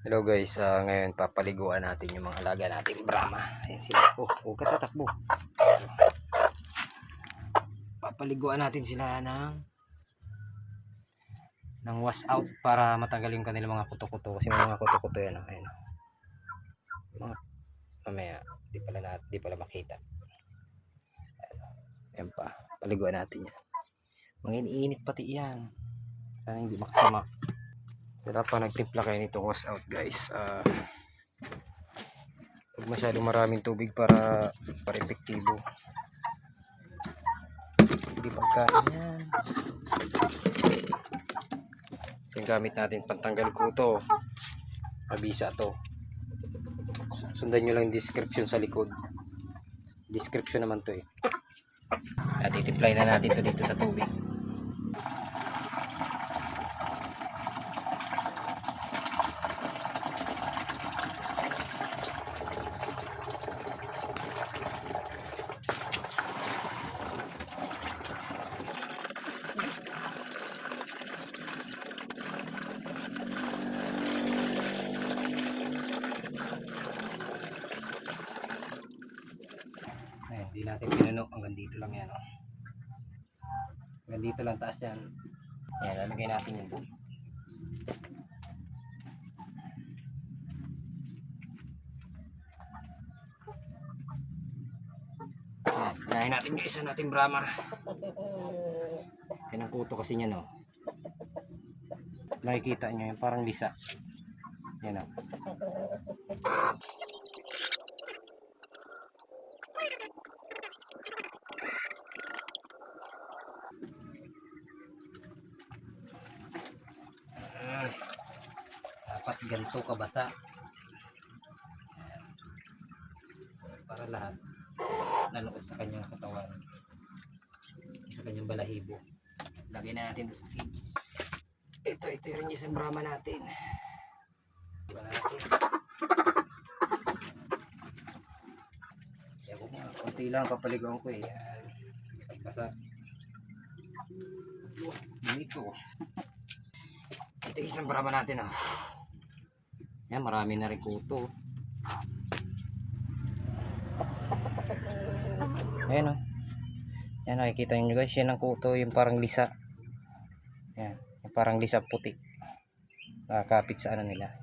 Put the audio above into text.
Hello guys, ngayon papaliguan natin yung mga alaga natin Brahma. Ayan sila. Huwag ka tatakbo. Papaliguan natin sila ng wash out para matanggal yung kanilang mga kuto-kuto. Kasi may mga kuto-kuto yan. Ayan. Mga, mamaya, di pala makita. Ayan pa. Paliguan natin yan. Mga iniinit pati yan. Sana hindi makasamak. Kaya pa nagtimpla kayo nitong wash out guys. Huwag masyadong maraming tubig para epektibo. Hindi magkain yan. Yung gamit natin pantanggal kuto. Mabisa to. Sundan nyo lang yung description sa likod. Description naman to eh. At itiplay na natin to dito sa tubig. Hindi natin pinuno hanggang dito lang yan. Hanggang dito lang taas yan. Ayan, lalagay natin yung buo. Ayan, hinahin natin yung isa natin Brahma. Yan ang kuto kasi niya no. Makikita nyo yung parang lisa. Yan o. Dapat ganito kabasa para lahat nalukot sa kanyang katawan, sa kanyang balahibo. Lagay na natin ito sa cage. Ito rin yung isang Brahma natin. Diba natin? Kaya kung konti lang papaligawan ko eh. Kasa dito. Ito yung isang Brahma natin oh. Yan, marami na rin kuto. Ayan o. Yan, nakikita nyo guys. Yan ang kuto, yung parang lisa. Yan, yung parang lisa puti. Nakakapit sa ano nila.